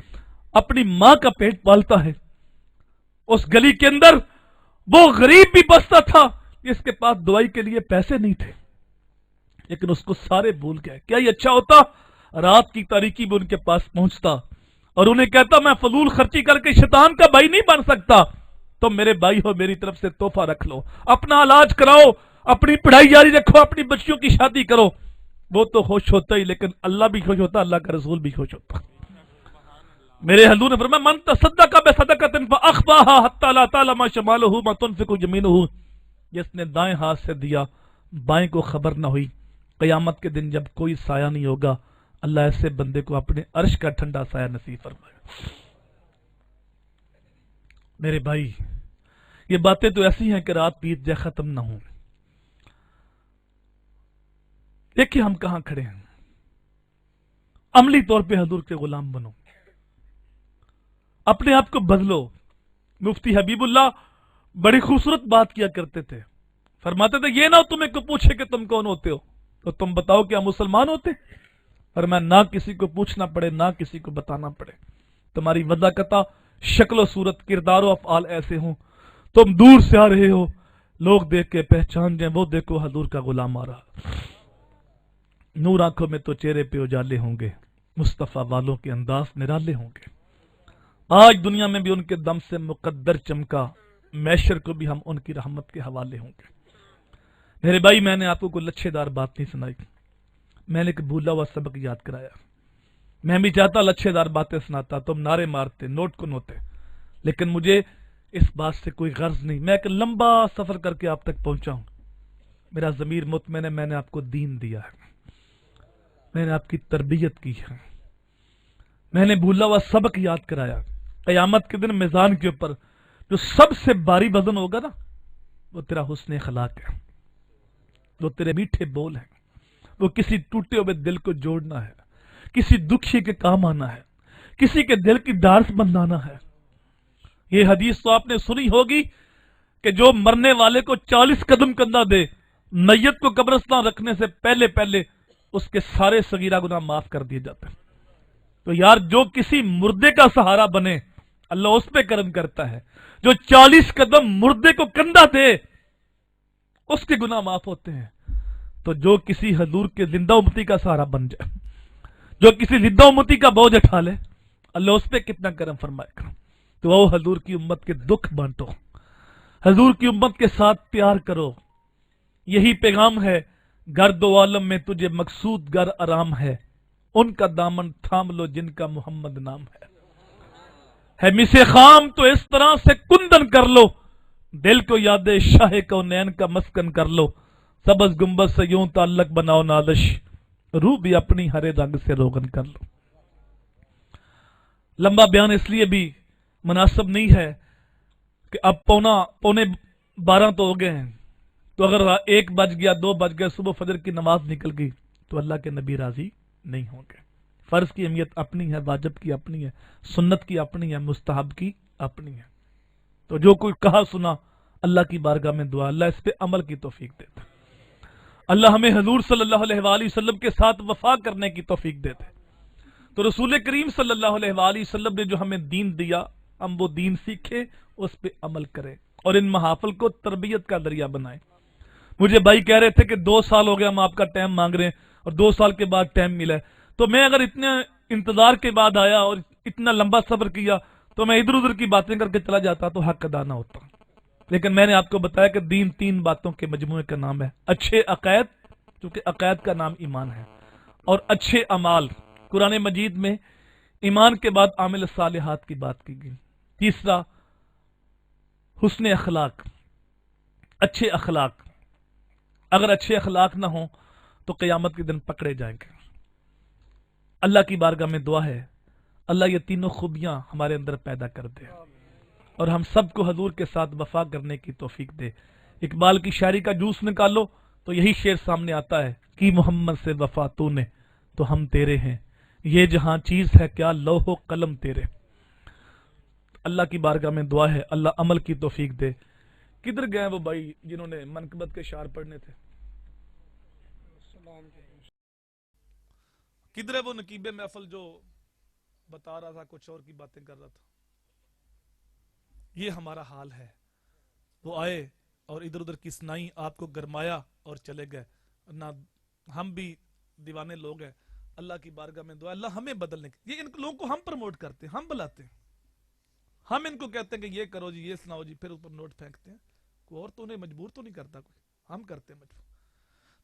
اپنی ماں کا پیٹ پالتا ہے. اس گلی کے اندر وہ غریب بھی بستا تھا جس کے پاس دوائی کے لیے پیسے نہیں تھے، لیکن اس کو سارے بھول گئے. کیا یہ اچھا ہوتا رات کی تاریکی میں ان کے پاس پہنچتا اور انہیں کہتا میں فضول خرچی کر کے شیطان کا بھائی نہیں بن سکتا، تم میرے بھائی ہو، میری طرف سے تحفہ رکھ لو، اپنا علاج کراؤ، اپنی پڑھائی جاری رکھو، اپنی بچیوں کی شادی کرو. وہ تو خوش ہوتا ہی، لیکن اللہ بھی خوش ہوتا، اللہ کا رسول بھی خوش ہوتا. میرے حضور نے فرمایا من تصدق بصدقۃ فاخفاها حتى لا تعلم شماله ما تنفق يمينه، جس نے دائیں ہاتھ سے دیا بائیں کو خبر نہ ہوئی، قیامت کے دن جب کوئی سایہ نہیں ہوگا اللہ ایسے بندے کو اپنے عرش کا ٹھنڈا سایہ نصیب فرمائے. میرے بھائی یہ باتیں تو ایسی ہیں کہ رات بیت جائے ختم نہ ہوں. دیکھیے ہم کہاں کھڑے ہیں. عملی طور پہ حضور کے غلام بنو، اپنے آپ کو بدلو. مفتی حبیب اللہ بڑی خوبصورت بات کیا کرتے تھے، فرماتے تھے یہ نہ تمہیں کو پوچھے کہ تم کون ہوتے ہو تو تم بتاؤ کیا مسلمان ہوتے. فرمایا نہ کسی کو پوچھنا پڑے نہ کسی کو بتانا پڑے، تمہاری وضاقتہ شکل و صورت کردار و افعال ایسے ہوں، تم دور سے آ رہے ہو لوگ دیکھ کے پہچان جائیں وہ دیکھو حضور کا غلام آ رہا، نور آنکھوں میں تو چہرے پہ اجالے ہوں گے، مصطفیٰ والوں کے انداز نرالے ہوں گے۔ آج دنیا میں بھی ان کے دم سے مقدر چمکا، میشر کو بھی ہم ان کی رحمت کے حوالے ہوں گے۔ میرے بھائی، میں نے آپ کو کوئی لچھے دار بات نہیں سنائی، میں نے ایک بھولا ہوا سبق یاد کرایا۔ میں بھی چاہتا لچھے دار باتیں سناتا، تم نعرے مارتے، نوٹ کن ہوتے، لیکن مجھے اس بات سے کوئی غرض نہیں۔ میں ایک لمبا سفر کر کے آپ تک پہنچا ہوں، میرا ضمیر مطمئن ہے، میں نے آپ کو دین دیا ہے، میں نے آپ کی تربیت کی ہے، میں نے بھولا ہوا سبق یاد کرایا۔ قیامت کے دن میزان کے اوپر جو سب سے بھاری وزن ہوگا نا، وہ تیرا حسن اخلاق ہے، وہ تیرے میٹھے بول ہیں، وہ کسی ٹوٹے ہوئے دل کو جوڑنا ہے، کسی دکھی کے کام آنا ہے، کسی کے دل کی ڈارس بندانا ہے۔ یہ حدیث تو آپ نے سنی ہوگی کہ جو مرنے والے کو 40 قدم کندھا دے، میت کو قبرستان رکھنے سے پہلے پہلے اس کے سارے صغیرہ گناہ معاف کر دیے جاتے ہیں۔ تو یار جو کسی مردے کا سہارا بنے، اللہ اس پہ کرم کرتا ہے۔ جو 40 قدم مردے کو کندھا دے، اس کے گناہ معاف ہوتے ہیں۔ تو جو کسی حضور کے زندہ امتی کا سہارا بن جائے، جو کسی زندہ امتی کا بوجھ اٹھا لے، اللہ اس پہ کتنا کرم فرمائے گا۔ تو وہ حضور کی امت کے دکھ بانٹو، حضور کی امت کے ساتھ پیار کرو۔ یہی پیغام ہے، گرد و عالم میں تجھے مقصود گر آرام ہے، ان کا دامن تھام لو جن کا محمد نام ہے مسے خام تو اس طرح سے کندن کر لو، دل کو یاد شاہ کونین کا مسکن کر لو، سبز گنبد سے یوں تعلق بناؤ نادش، روح بھی اپنی ہرے رنگ سے روغن کر لو۔ لمبا بیان اس لیے بھی مناسب نہیں ہے کہ اب پونے 12 تو ہو گئے ہیں، تو اگر 1 بج گیا 2 بج گیا، صبح فجر کی نماز نکل گئی تو اللہ کے نبی راضی نہیں ہوں گے۔ فرض کی اہمیت اپنی ہے، واجب کی اپنی ہے، سنت کی اپنی ہے، مستحب کی اپنی ہے۔ تو جو کوئی کہا سنا، اللہ کی بارگاہ میں دعا، اللہ اس پہ عمل کی توفیق دیتا، اللہ ہمیں حضور صلی اللہ علیہ وآلہ وسلم کے ساتھ وفا کرنے کی توفیق دیتے۔ تو رسول کریم صلی اللہ علیہ وآلہ وسلم نے جو ہمیں دین دیا، ہم وہ دین سیکھیں، اس پہ عمل کریں، اور ان محافل کو تربیت کا ذریعہ بنائیں۔ مجھے بھائی کہہ رہے تھے کہ 2 سال ہو گیا ہم آپ کا ٹائم مانگ رہے ہیں، اور 2 سال کے بعد ٹائم ملا ہے، تو میں اگر اتنے انتظار کے بعد آیا اور اتنا لمبا سفر کیا تو میں ادھر ادھر کی باتیں کر کے چلا جاتا تو حق ادا نہ ہوتا۔ لیکن میں نے آپ کو بتایا کہ دین 3 باتوں کے مجموعے کا نام ہے: اچھے عقائد، چونکہ عقائد کا نام ایمان ہے، اور اچھے اعمال۔ قرآن مجید میں ایمان کے بعد عامل صالحات کی بات کی گئی۔ تیسرا، حسن اخلاق، اچھے اخلاق۔ اگر اچھے اخلاق نہ ہوں تو قیامت کے دن پکڑے جائیں گے۔ اللہ کی بارگاہ میں دعا ہے، اللہ یہ تینوں خوبیاں ہمارے اندر پیدا کر دے، اور ہم سب کو حضور کے ساتھ وفا کرنے کی توفیق دے۔ اقبال کی شاعری کا جوس نکالو تو یہی شعر سامنے آتا ہے کہ محمد سے وفا تو نے تو ہم تیرے ہیں، یہ جہاں چیز ہے کیا لوح و قلم تیرے۔ اللہ کی بارگاہ میں دعا ہے، اللہ عمل کی توفیق دے۔ کدھر گئے وہ بھائی جنہوں نے منقبت کے شعر پڑھنے تھے؟ کدھر ہے وہ نقیب محفل جو بتا رہا تھا کچھ اور کی باتیں کر رہا تھا؟ یہ ہمارا حال ہے۔ وہ آئے اور ادھر ادھر کی سنائی، آپ کو گرمایا اور چلے گئے۔ نہ ہم بھی دیوانے لوگ ہیں، اللہ کی بارگاہ میں دعا، اللہ ہمیں بدلنے کی۔ یہ ان لوگوں کو ہم پروموٹ کرتے ہیں، ہم بلاتے ہیں، ہم ان کو کہتے ہیں کہ یہ کرو جی، یہ سناؤ جی، پھر اوپر نوٹ پھینکتے ہیں۔ کوئی اور تو انہیں مجبور تو نہیں کرتا، کوئی ہم کرتے ہیں مجبور۔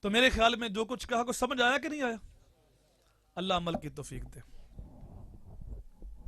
تو میرے خیال میں جو کچھ کہا کو سمجھ آیا کہ نہیں آیا؟ اللہ عمل کی توفیق دے۔